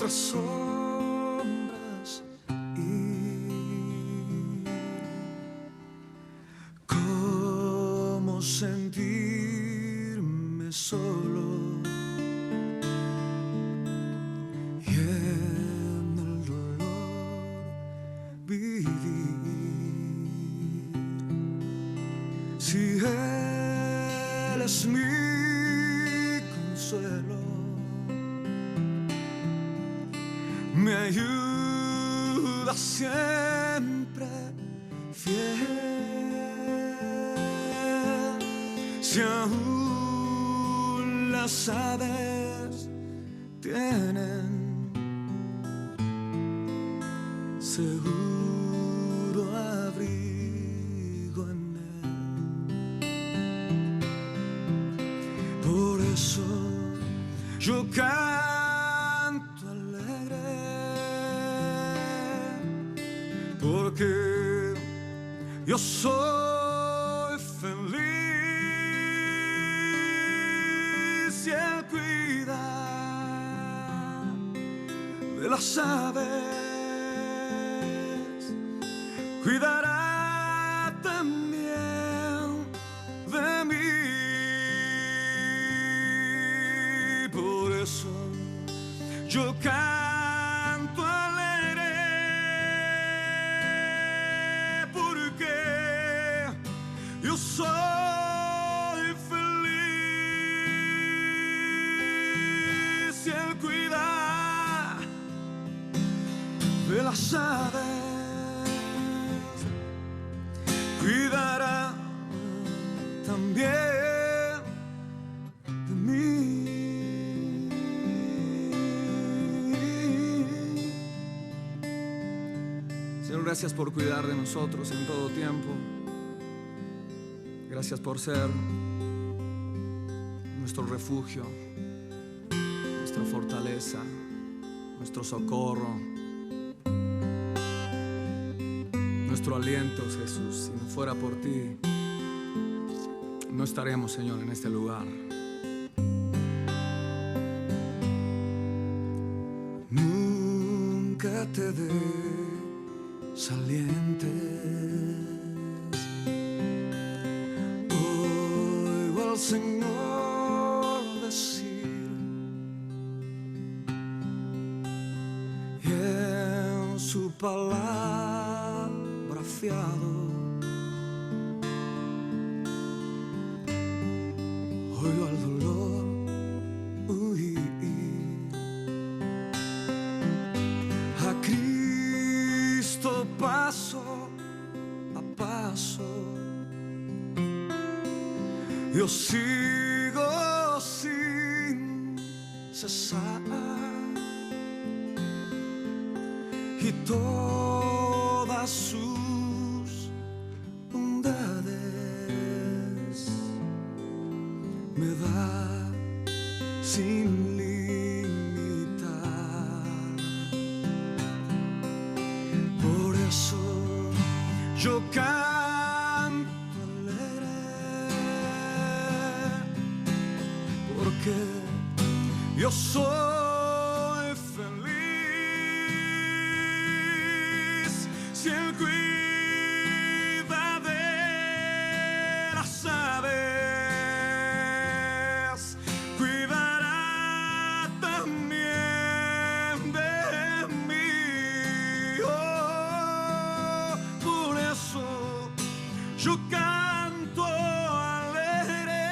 nuestras sombras ir. ¿Cómo sentirme solo y en el dolor vivir? Si Él es mi consuelo, me ayuda siempre fiel. Si aún las aves tienen seguro abrigo en él, por eso yo canto alegre, porque yo soy feliz y Él cuida de las aves, cuidará también de mí. Por eso yo canto alegre, porque yo soy feliz y Él cuida de las aves, cuidará también de mí. Señor, gracias por cuidar de nosotros en todo tiempo. Gracias por ser nuestro refugio, nuestra fortaleza, nuestro socorro, nuestro aliento, Jesús. Si no fuera por ti, no estaremos, Señor, en este lugar. Nunca te desalientes, oigo al Señor decir, y en su palabra fiado oigo al dolor huir. A Cristo paso a paso yo sigo sin cesar, y todas sus bondades me da sin limitar. Por eso yo canto alegre, porque yo soy feliz si Él cuida de las aves, cuidará también de mí. Oh, por eso yo canto alegre,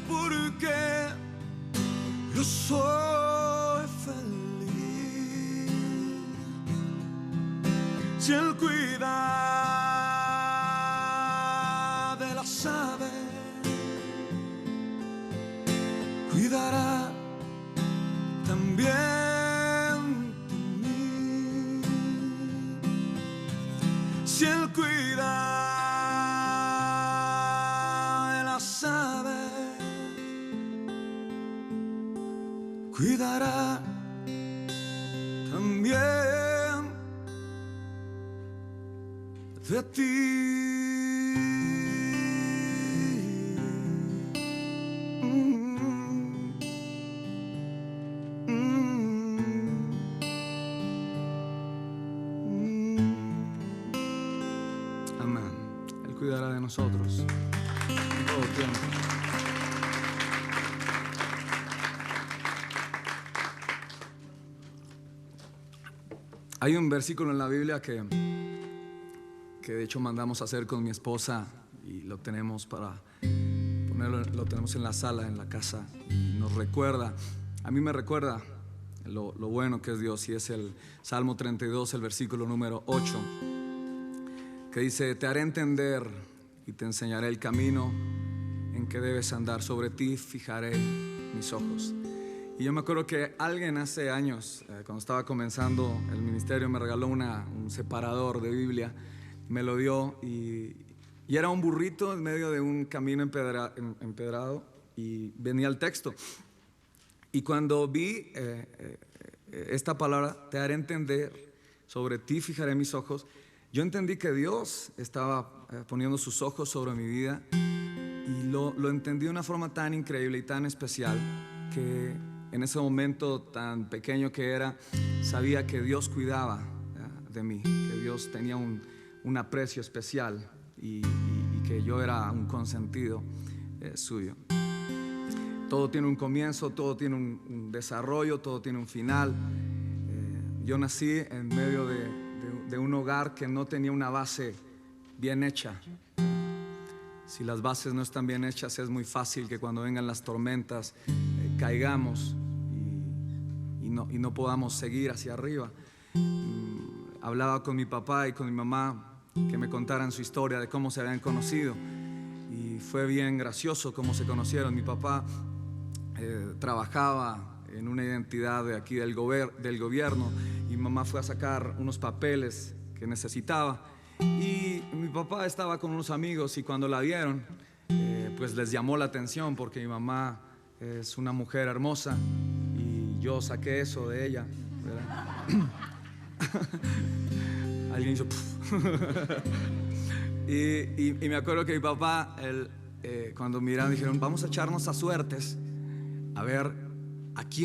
porque yo soy feliz si Él cuida de las aves, cuidará también de mí. Si Él cuida de las aves, cuidará también de ti. nosotros en todo tiempo. Hay un versículo en la Biblia que de hecho mandamos a hacer con mi esposa y lo tenemos para ponerlo, lo tenemos en la sala, en la casa, y nos recuerda, a mí me recuerda lo bueno que es Dios, y es el Salmo 32, el versículo número 8, que dice: te haré entender y te enseñaré el camino en que debes andar, sobre ti fijaré mis ojos. Y yo me acuerdo que alguien hace años, cuando estaba comenzando el ministerio, me regaló un separador de Biblia, me lo dio y era un burrito en medio de un camino empedrado y venía el texto. Y cuando vi esta palabra, te haré entender, sobre ti fijaré mis ojos, yo entendí que Dios estaba poniendo sus ojos sobre mi vida, y lo entendí de una forma tan increíble y tan especial que en ese momento tan pequeño que era, sabía que Dios cuidaba de mí, que Dios tenía un aprecio especial y que yo era un consentido suyo. Todo tiene un comienzo, todo tiene un desarrollo, todo tiene un final. Yo nací en medio de un hogar que no tenía una base bien hecha. Si las bases no están bien hechas, es muy fácil que cuando vengan las tormentas caigamos y no podamos seguir hacia arriba. Hablaba con mi papá y con mi mamá que me contaran su historia de cómo se habían conocido, y fue bien gracioso cómo se conocieron. Mi papá trabajaba en una identidad de aquí del gobierno, y mi mamá fue a sacar unos papeles que necesitaba, y mi papá estaba con unos amigos, y cuando la vieron pues les llamó la atención, porque mi mamá es una mujer hermosa y yo saqué eso de ella, ¿verdad? Alguien hizo y me acuerdo que mi papá cuando miraron dijeron: vamos a echarnos a suertes a ver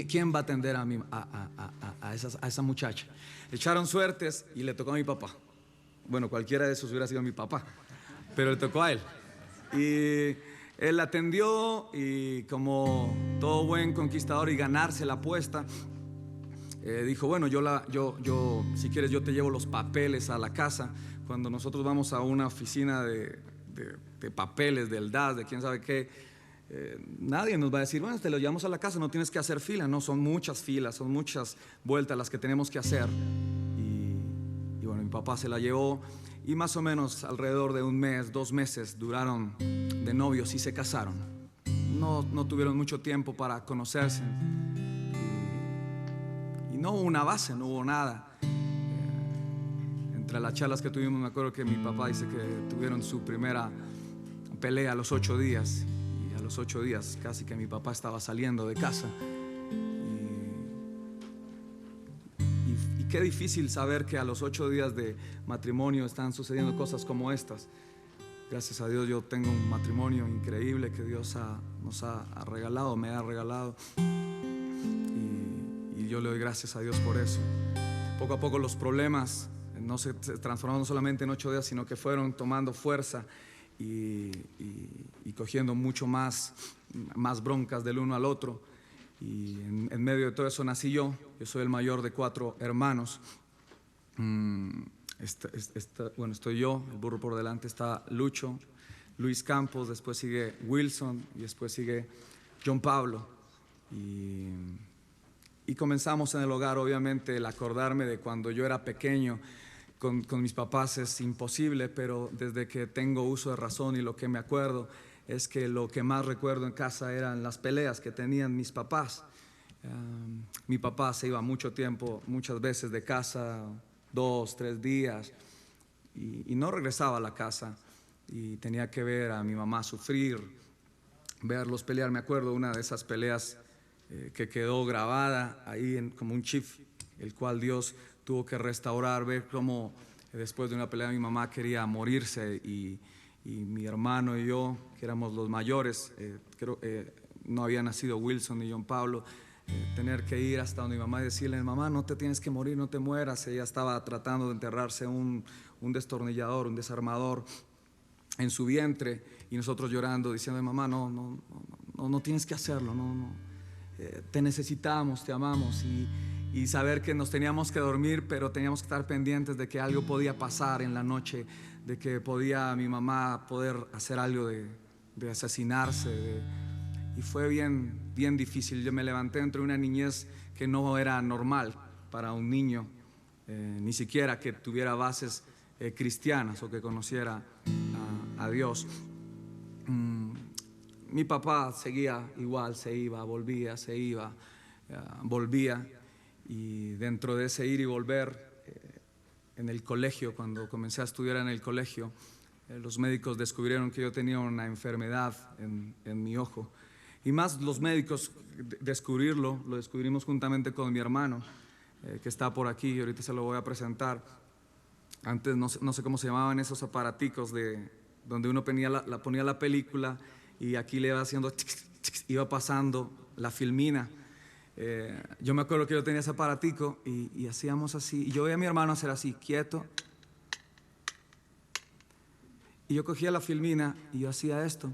quién va a atender a esa muchacha. Echaron suertes y le tocó a mi papá. Bueno, cualquiera de esos hubiera sido mi papá, pero le tocó a él. Y él atendió, y como todo buen conquistador y ganarse la apuesta, dijo: bueno, yo si quieres yo te llevo los papeles a la casa. Cuando nosotros vamos a una oficina de papeles del DAS, de quién sabe qué, nadie nos va a decir: bueno, te lo llevamos a la casa, no tienes que hacer fila. No, son muchas filas, son muchas vueltas las que tenemos que hacer. Y bueno, mi papá se la llevó, y más o menos alrededor de un mes, 2 meses duraron de novios y se casaron. No tuvieron mucho tiempo para conocerse, y no hubo una base, no hubo nada. Entre las charlas que tuvimos, me acuerdo que mi papá dice que tuvieron su primera pelea a los 8 días, y a los 8 días casi que mi papá estaba saliendo de casa. Y qué difícil saber que a los 8 días de matrimonio están sucediendo cosas como estas. Gracias a Dios yo tengo un matrimonio increíble que Dios nos ha regalado, me ha regalado, y yo le doy gracias a Dios por eso. Poco a poco los problemas no se transformaron solamente en 8 días, sino que fueron tomando fuerza y cogiendo mucho más broncas del uno al otro. Y en medio de todo eso nací yo. Yo soy el mayor de 4 hermanos. Bueno, estoy yo, el burro por delante, está Lucho, Luis Campos, después sigue Wilson, y después sigue John Pablo. Y comenzamos en el hogar. Obviamente el acordarme de cuando yo era pequeño con mis papás es imposible, pero desde que tengo uso de razón, y lo que me acuerdo es que lo que más recuerdo en casa eran las peleas que tenían mis papás. Mi papá se iba mucho tiempo, muchas veces de casa, 2, 3 días, y no regresaba a la casa, y tenía que ver a mi mamá sufrir, verlos pelear. Me acuerdo una de esas peleas que quedó grabada ahí como un chip, el cual Dios tuvo que restaurar, ver cómo después de una pelea mi mamá quería morirse, y mi hermano y yo, que éramos los mayores, no había nacido Wilson ni John Pablo, tener que ir hasta donde mi mamá y decirle: mamá, no te tienes que morir, no te mueras. Ella estaba tratando de enterrarse un destornillador, un desarmador, en su vientre y nosotros llorando, diciendo: mamá, no tienes que hacerlo, te necesitamos, te amamos. Y saber que nos teníamos que dormir, pero teníamos que estar pendientes de que algo podía pasar en la noche, de que podía mi mamá poder hacer algo de asesinarse, y fue bien difícil. Yo me levanté entre una niñez que no era normal para un niño, ni siquiera que tuviera bases cristianas o que conociera a Dios. Mi papá seguía igual, se iba, volvía, se iba, volvía. Y dentro de ese ir y volver, en el colegio, cuando comencé a estudiar en el colegio, los médicos descubrieron que yo tenía una enfermedad en mi ojo. Y más los médicos lo descubrimos juntamente con mi hermano, que está por aquí, y ahorita se lo voy a presentar. Antes no sé cómo se llamaban esos aparaticos donde uno ponía la película y aquí le iba haciendo, iba pasando la filmina. Yo me acuerdo que yo tenía ese aparatico y hacíamos así, y yo veía a mi hermano hacer así, quieto, y yo cogía la filmina y yo hacía esto.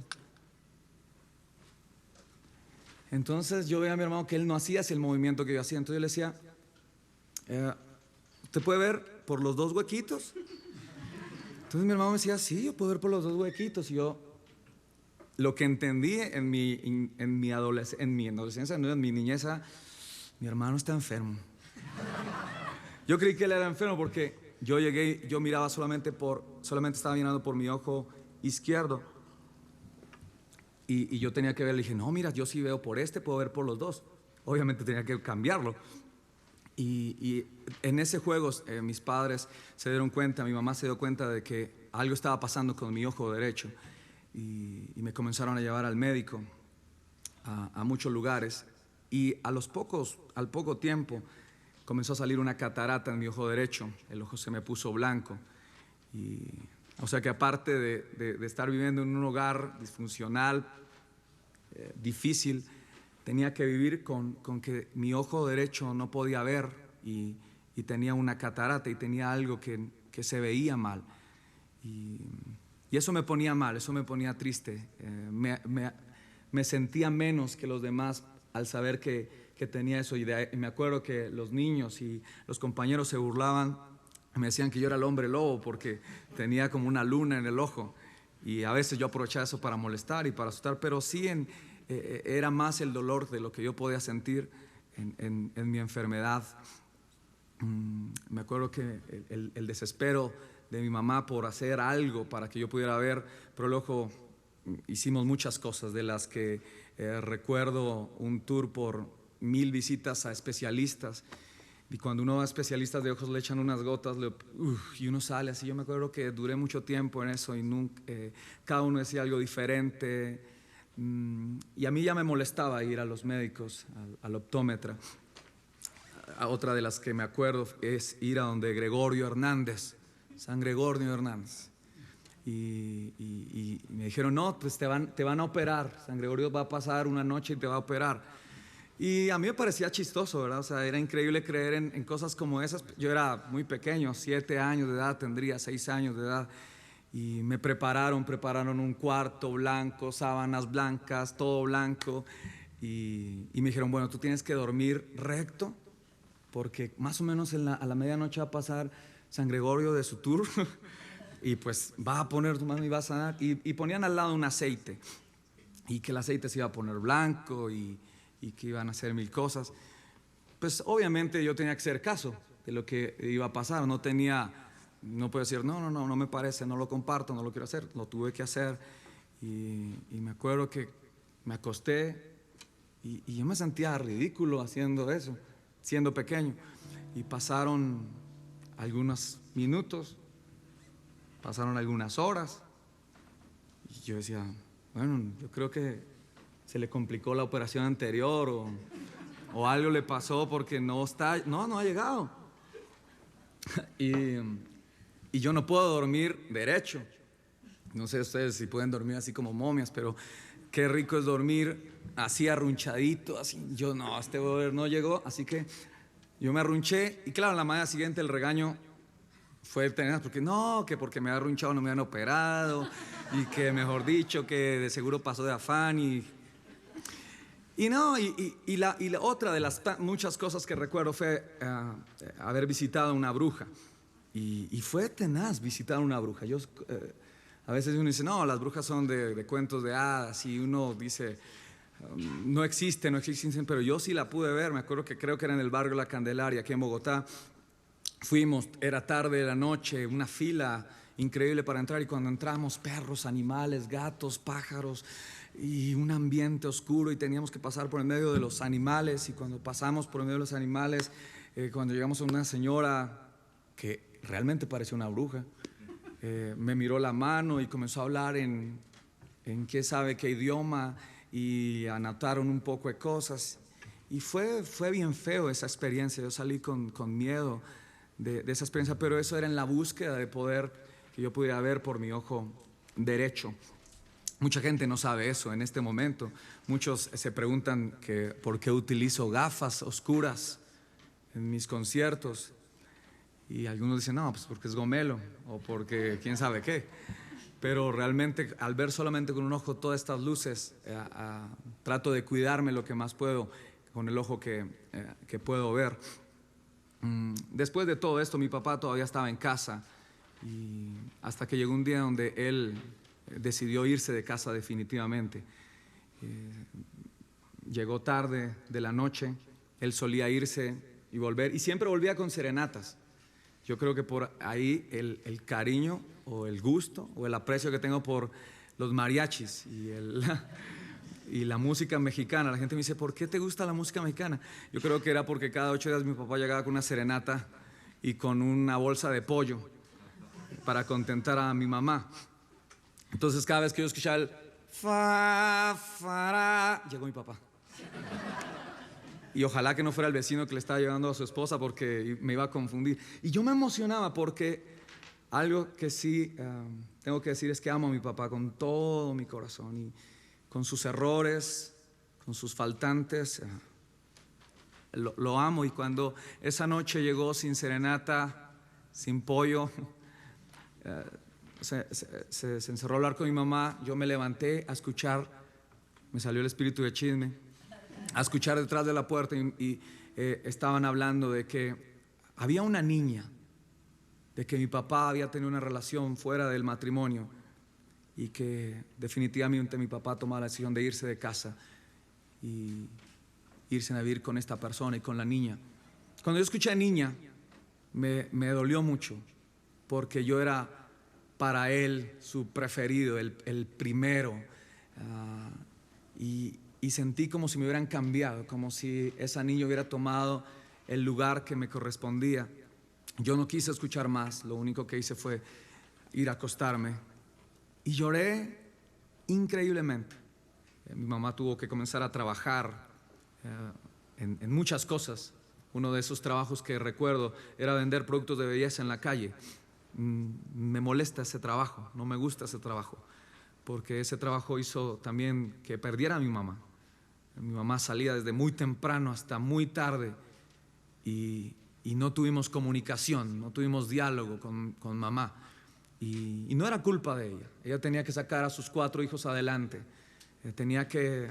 Entonces yo veía a mi hermano que él no hacía así el movimiento que yo hacía. Entonces yo le decía: ¿usted puede ver por los dos huequitos? Entonces mi hermano me decía: sí, yo puedo ver por los dos huequitos. Y yo, lo que entendí en mi adolescencia, no en mi niñez, mi hermano está enfermo. Yo creí que él era enfermo porque yo llegué, yo miraba solamente estaba mirando por mi ojo izquierdo. Y yo tenía que ver, le dije: no, mira, yo sí veo por puedo ver por los dos. Obviamente tenía que cambiarlo. Y en ese juego mis padres se dieron cuenta, mi mamá se dio cuenta de que algo estaba pasando con mi ojo derecho. Y me comenzaron a llevar al médico a muchos lugares. Y al poco tiempo comenzó a salir una catarata en mi ojo derecho. El ojo se me puso blanco. O sea que aparte de estar viviendo en un hogar disfuncional, difícil, tenía que vivir con que mi ojo derecho no podía ver y tenía una catarata y tenía algo que se veía mal. Y eso me ponía mal, eso me ponía triste. Me sentía menos que los demás al saber que tenía eso. Y me acuerdo que los niños y los compañeros se burlaban. Me decían que yo era el hombre lobo porque tenía como una luna en el ojo, y a veces yo aprovechaba eso para molestar y para asustar, pero sí era más el dolor de lo que yo podía sentir en mi enfermedad. Me acuerdo que el desespero de mi mamá por hacer algo para que yo pudiera ver, pero luego hicimos muchas cosas, de las que recuerdo un tour por 1000 visitas a especialistas. Y cuando uno va a especialistas de ojos le echan unas gotas y uno sale así. Yo me acuerdo que duré mucho tiempo en eso y cada uno decía algo diferente. Y a mí ya me molestaba ir a los médicos, al optómetra. Otra de las que me acuerdo es ir a donde Gregorio Hernández, San Gregorio Hernández. Y me dijeron: no, pues te van a operar. San Gregorio va a pasar una noche y te va a operar. Y a mí me parecía chistoso, ¿verdad? O sea, era increíble creer en cosas como esas. Yo era muy pequeño, 7 años de edad, tendría 6 años de edad. Y me prepararon un cuarto blanco, sábanas blancas, todo blanco. Y me dijeron: bueno, tú tienes que dormir recto, porque más o menos a la medianoche va a pasar San Gregorio de su tour. Y pues va a poner tu mano y vas a dar. Y ponían al lado un aceite. Y que el aceite se iba a poner blanco y que iban a hacer 1000 cosas. Pues obviamente yo tenía que hacer caso de lo que iba a pasar. No puedo decir: no me parece, no lo comparto, no lo quiero hacer. Lo tuve que hacer. Y me acuerdo que me acosté y yo me sentía ridículo haciendo eso, siendo pequeño. Y pasaron algunos minutos, pasaron algunas horas, y yo decía: bueno, yo creo que se le complicó la operación anterior o algo le pasó, porque no ha llegado. Y yo no puedo dormir derecho. No sé ustedes si pueden dormir así como momias, pero qué rico es dormir así arrunchadito, así. Yo este brother no llegó, así que yo me arrunché. Y claro, la mañana siguiente el regaño fue tenaz, porque no, que porque me había arrunchado no me habían operado, y que mejor dicho, que de seguro pasó de afán, y no, y la otra de las muchas cosas que recuerdo fue haber visitado una bruja. Y fue tenaz visitar una bruja. A veces uno dice, no, las brujas son de cuentos de hadas, y uno dice, no existen, pero yo sí la pude ver. Me acuerdo que creo que era en el barrio La Candelaria, aquí en Bogotá. Fuimos, era tarde de la noche, una fila increíble para entrar, y cuando entramos, perros, animales, gatos, pájaros, y un ambiente oscuro, y teníamos que pasar por el medio de los animales, y cuando pasamos por el medio de los animales, cuando llegamos a una señora que realmente parecía una bruja, me miró la mano y comenzó a hablar en qué sabe qué idioma, y anotaron un poco de cosas, y fue bien feo esa experiencia. Yo salí con miedo de esa experiencia, pero eso era en la búsqueda de poder que yo pudiera ver por mi ojo derecho. Mucha gente no sabe eso en este momento. Muchos se preguntan que por qué utilizo gafas oscuras en mis conciertos, y algunos dicen, no, pues porque es gomelo o porque quién sabe qué. Pero realmente, al ver solamente con un ojo todas estas luces, trato de cuidarme lo que más puedo con el ojo que puedo ver. Después de todo esto, mi papá todavía estaba en casa, y hasta que llegó un día donde él decidió irse de casa definitivamente. Llegó tarde de la noche, él solía irse y volver, y siempre volvía con serenatas. Yo creo que por ahí el cariño o el gusto o el aprecio que tengo por los mariachis y la música mexicana. La gente me dice, ¿por qué te gusta la música mexicana? Yo creo que era porque cada 8 días mi papá llegaba con una serenata y con una bolsa de pollo para contentar a mi mamá. Entonces cada vez que yo escuchaba el fa, fa, llegó mi papá. Y ojalá que no fuera el vecino que le estaba llevando a su esposa, porque me iba a confundir. Y yo me emocionaba porque algo que sí tengo que decir es que amo a mi papá con todo mi corazón, y con sus errores, con sus faltantes, lo amo. Y cuando esa noche llegó sin serenata, sin pollo, se encerró a hablar con mi mamá, yo me levanté a escuchar, me salió el espíritu de chisme, a escuchar detrás de la puerta, y estaban hablando de que había una niña, de que mi papá había tenido una relación fuera del matrimonio, y que definitivamente mi papá tomaba la decisión de irse de casa y irse a vivir con esta persona y con la niña. Cuando yo escuché niña, me dolió mucho, porque yo era para él su preferido, el primero, y sentí como si me hubieran cambiado, como si esa niña hubiera tomado el lugar que me correspondía. Yo no quise escuchar más, lo único que hice fue ir a acostarme, y lloré increíblemente. Mi mamá tuvo que comenzar a trabajar en muchas cosas. Uno de esos trabajos que recuerdo era vender productos de belleza en la calle. Me molesta ese trabajo, no me gusta ese trabajo, porque ese trabajo hizo también que perdiera a mi mamá. Mi mamá salía desde muy temprano hasta muy tarde, y no tuvimos comunicación, no tuvimos diálogo con mamá, y no era culpa de ella. Ella tenía que sacar a sus 4 hijos adelante, tenía que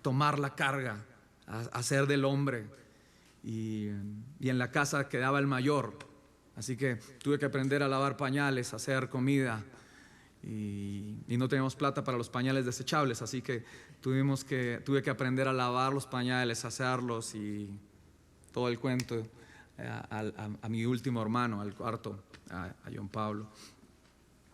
tomar la carga, hacer del hombre, y en la casa quedaba el mayor, así que tuve que aprender a lavar pañales, a hacer comida, y no teníamos plata para los pañales desechables, así que tuve que aprender a lavar los pañales, a hacerlos, y todo el cuento, a mi último hermano, al cuarto, a John Pablo.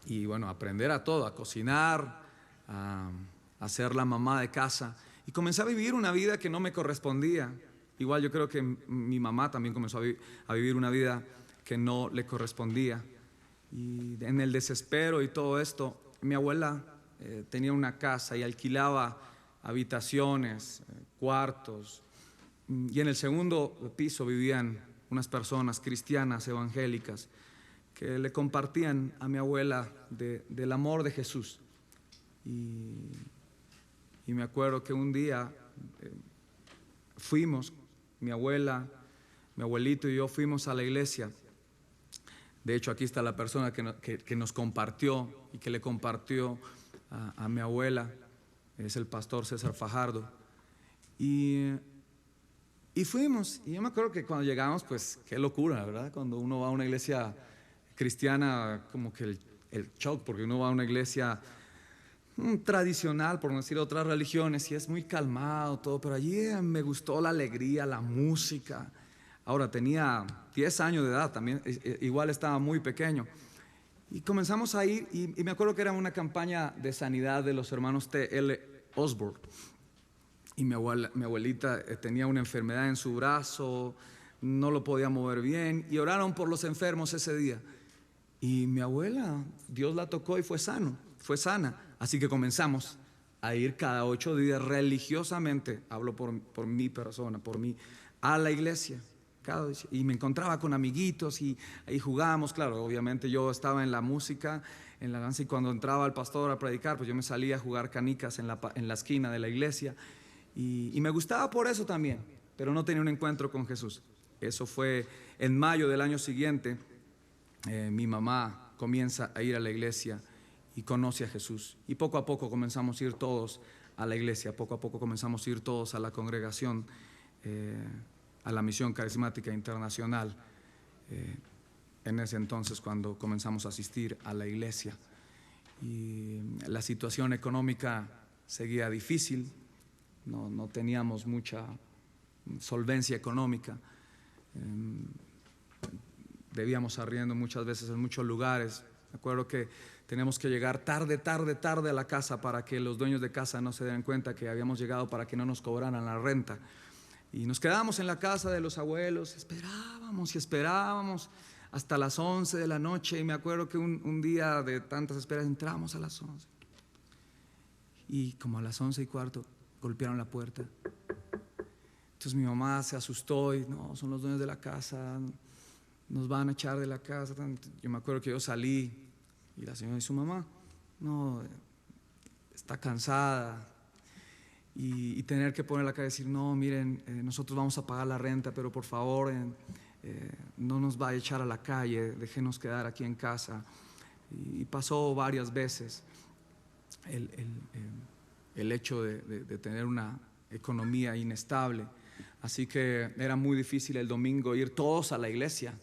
Y bueno, aprender a todo, a cocinar, a ser la mamá de casa, y comencé a vivir una vida que no me correspondía. Igual yo creo que mi mamá también comenzó a vivir una vida que no le correspondía. Y en el desespero y todo esto, mi abuela tenía una casa y alquilaba habitaciones, cuartos, y en el segundo piso vivían unas personas cristianas, evangélicas, que le compartían a mi abuela del amor de Jesús. Y me acuerdo que un día fuimos, mi abuela, mi abuelito y yo fuimos a la iglesia De hecho, aquí está la persona que nos compartió y que le compartió a mi abuela, es el pastor César Fajardo. Y fuimos, y yo me acuerdo que cuando llegamos, pues qué locura, ¿verdad? Cuando uno va a una iglesia cristiana, como que el shock, porque uno va a una iglesia tradicional, por no decir otras religiones, y es muy calmado todo, pero allí me gustó la alegría, la música. Ahora tenía 10 años de edad, también igual estaba muy pequeño. Y comenzamos a ir, y me acuerdo que era una campaña de sanidad de los hermanos T.L. Osborne. Y mi abuelita tenía una enfermedad en su brazo, no lo podía mover bien, y oraron por los enfermos ese día. Y mi abuela, Dios la tocó y fue sana. Así que comenzamos a ir cada 8 días religiosamente, hablo por mi persona, por mí, a la iglesia. Y me encontraba con amiguitos y ahí jugábamos. Claro, obviamente yo estaba en la música, en la danza, y cuando entraba el pastor a predicar, pues yo me salía a jugar canicas en la esquina de la iglesia. Y me gustaba por eso también, pero no tenía un encuentro con Jesús. Eso fue en mayo del año siguiente. Mi mamá comienza a ir a la iglesia y conoce a Jesús. Y poco a poco comenzamos a ir todos a la iglesia, poco a poco comenzamos a ir todos a la congregación, a la Misión Carismática Internacional, en ese entonces cuando comenzamos a asistir a la iglesia. Y la situación económica seguía difícil, no teníamos mucha solvencia económica, debíamos arriendo muchas veces en muchos lugares. Me acuerdo que teníamos que llegar tarde a la casa para que los dueños de casa no se dieran cuenta que habíamos llegado, para que no nos cobraran la renta. Y nos quedábamos en la casa de los abuelos, esperábamos hasta las 11 de la noche. Y me acuerdo que un día de tantas esperas entramos a las 11. Y como a las 11:15 golpearon la puerta. Entonces mi mamá se asustó y no, son los dueños de la casa, nos van a echar de la casa. Yo me acuerdo que yo salí y la señora y su mamá, no, está cansada. Y tener que poner la cara y decir, no, miren, nosotros vamos a pagar la renta, pero por favor no nos va a echar a la calle, déjenos quedar aquí en casa. Y pasó varias veces el hecho de tener una economía inestable. Así que era muy difícil el domingo ir todos a la iglesia,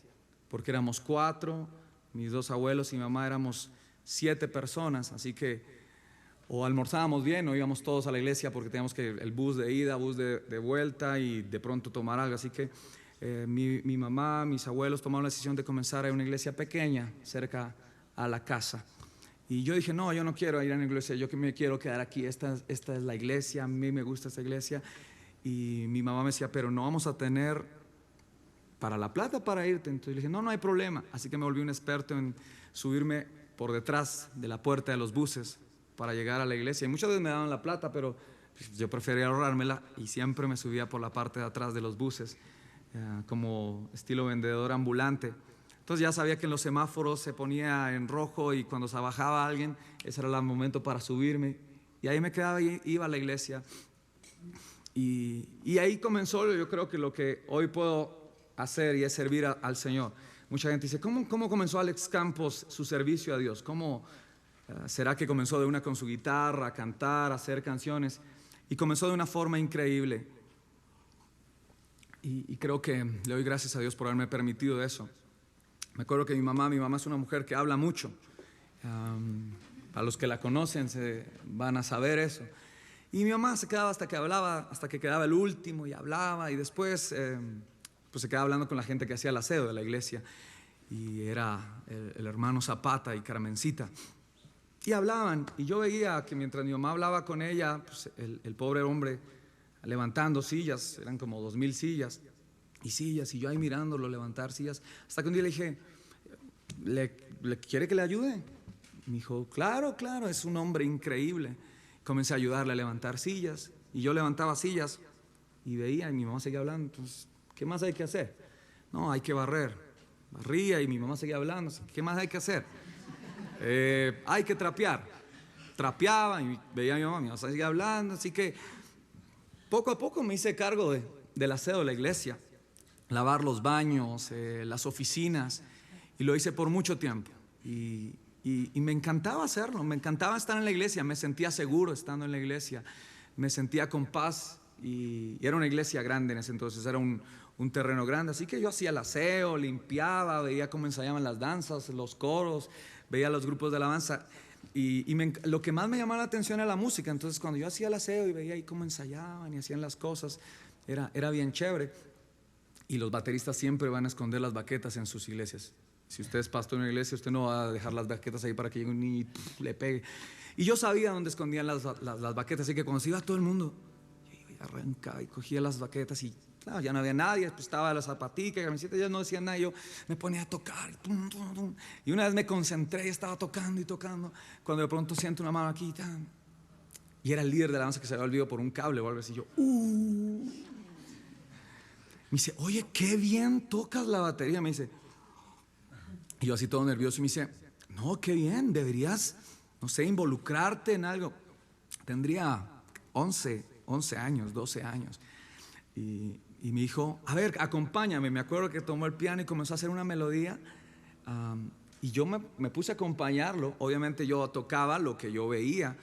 porque éramos 4, mis 2 abuelos y mi mamá éramos 7 personas, así que o almorzábamos bien o íbamos todos a la iglesia, porque teníamos que el bus de ida, bus de vuelta, y de pronto tomar algo. Así que mi mamá, mis abuelos tomaron la decisión de comenzar a una iglesia pequeña cerca a la casa. Y yo dije, no, yo no quiero ir a una iglesia, yo que me quiero quedar aquí, esta es la iglesia, a mí me gusta esta iglesia. Y mi mamá me decía, pero no vamos a tener para la plata para irte. Entonces le dije, no hay problema. Así que me volví un experto en subirme por detrás de la puerta de los buses para llegar a la iglesia. Y muchas veces me daban la plata, pero yo prefería ahorrármela, y siempre me subía por la parte de atrás de los buses, como estilo vendedor ambulante. Entonces ya sabía que en los semáforos se ponía en rojo, y cuando se bajaba alguien, ese era el momento para subirme. Y ahí me quedaba y iba a la iglesia. Y ahí comenzó, yo creo que lo que hoy puedo hacer, y es servir al Señor. Mucha gente dice, ¿cómo comenzó Alex Campos su servicio a Dios? ¿Cómo será que comenzó de una con su guitarra, a cantar, a hacer canciones? Y comenzó de una forma increíble. Y creo que le doy gracias a Dios por haberme permitido eso. Me acuerdo que mi mamá es una mujer que habla mucho. A los que la conocen se van a saber eso. Y mi mamá se quedaba hasta que quedaba el último, y hablaba, y después pues se quedaba hablando con la gente que hacía el aseo de la iglesia, y era el hermano Zapata y Carmencita, y hablaban, y yo veía que mientras mi mamá hablaba con ella, pues el pobre hombre levantando sillas, eran como 2000 sillas, y yo ahí mirándolo levantar sillas, hasta que un día le dije, ¿le quiere que le ayude? Me dijo, claro, es un hombre increíble. Comencé a ayudarle a levantar sillas, y yo levantaba sillas y veía, y mi mamá seguía hablando. Entonces, ¿qué más hay que hacer? No, hay que barrer. Barría, y mi mamá seguía hablando. ¿Qué más hay que hacer? Hay que trapear. Trapeaba, y veía a mi mamá seguía hablando. Así que poco a poco me hice cargo del aseo de la iglesia, lavar los baños, las oficinas. y lo hice por mucho tiempo. Y me encantaba hacerlo, me encantaba estar en la iglesia, me sentía seguro estando en la iglesia, me sentía con paz y era una iglesia grande en ese entonces, era un terreno grande, así que yo hacía el aseo, limpiaba, veía cómo ensayaban las danzas, los coros, veía los grupos de alabanza lo que más me llamaba la atención era la música. Entonces cuando yo hacía el aseo y veía ahí cómo ensayaban y hacían las cosas, era bien chévere. Y los bateristas siempre van a esconder las baquetas en sus iglesias. Si usted es pastor en una iglesia, usted no va a dejar las baquetas ahí para que llegue un niño y le pegue. Y yo sabía dónde escondían las baquetas, así que cuando se iba todo el mundo, yo arrancaba y cogía las baquetas y claro, ya no había nadie, pues estaba la zapatica, camiseta, ya no decían nada, yo me ponía a tocar y una vez me concentré y estaba tocando y tocando, cuando de pronto siento una mano aquí y era el líder de la danza que se había olvidado por un cable o algo así. Yo me dice, oye, qué bien tocas la batería, me dice. Y yo así todo nervioso y me dice, no, qué bien, deberías, no sé, involucrarte en algo. Tendría 11 años, 12 años. Y me dijo, a ver, acompáñame. Me acuerdo que tomó el piano y comenzó a hacer una melodía. Y yo me puse a acompañarlo. Obviamente yo tocaba lo que yo veía.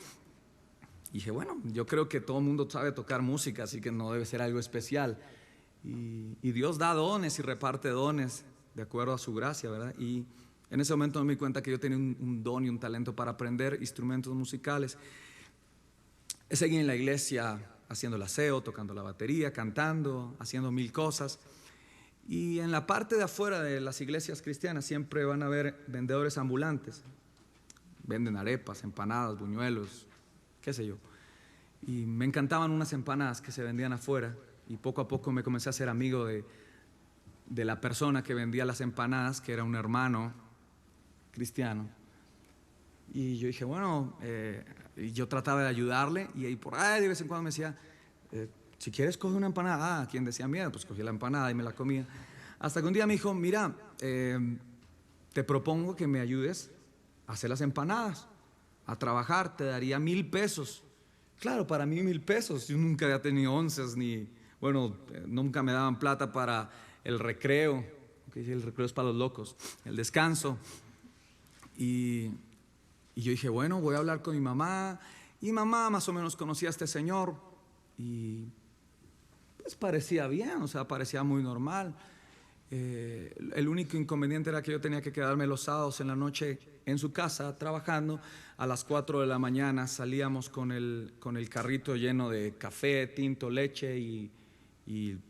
Y dije, bueno, yo creo que todo el mundo sabe tocar música, así que no debe ser algo especial. Y Dios da dones y reparte dones de acuerdo a su gracia, ¿verdad? Y en ese momento me di cuenta que yo tenía un don y un talento para aprender instrumentos musicales. Seguí en la iglesia haciendo el aseo, tocando la batería, cantando, haciendo mil cosas. Y en la parte de afuera de las iglesias cristianas siempre van a haber vendedores ambulantes. Venden arepas, empanadas, buñuelos, qué sé yo. Y me encantaban unas empanadas que se vendían afuera. Y poco a poco me comencé a ser amigo de la persona que vendía las empanadas, que era un hermano cristiano. Y yo dije, bueno, y yo trataba de ayudarle y ahí por ahí de vez en cuando me decía, si quieres coge una empanada. Quien decía miedo, pues cogía la empanada y me la comía. Hasta que un día me dijo, mira, te propongo que me ayudes a hacer las empanadas, a trabajar, te daría 1,000 pesos. Claro, para mí 1,000 pesos, yo nunca había tenido onces nunca me daban plata para el recreo, que el recreo es para los locos, el descanso. Y yo dije, bueno, voy a hablar con mi mamá. Y mamá más o menos conocía a este señor. Y pues parecía bien, o sea, parecía muy normal. El único inconveniente era que yo tenía que quedarme los sábados en la noche en su casa trabajando. A las 4 de la mañana salíamos con el carrito lleno de café, tinto, leche y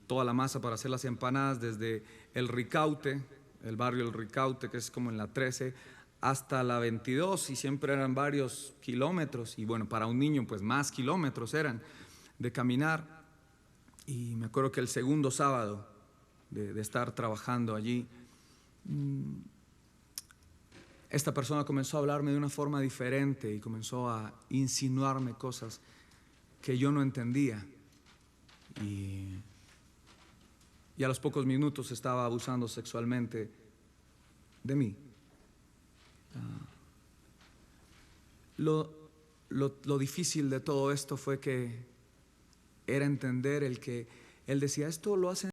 toda la masa para hacer las empanadas desde el Ricaute, el barrio El Ricaute, que es como en la 13, hasta la 22, y siempre eran varios kilómetros. Y bueno, para un niño pues más kilómetros eran de caminar. Y me acuerdo que el segundo sábado de estar trabajando allí, esta persona comenzó a hablarme de una forma diferente y comenzó a insinuarme cosas que yo no entendía. Y a los pocos minutos estaba abusando sexualmente de mí. Lo difícil de todo esto fue que era entender el que él decía, esto lo hacen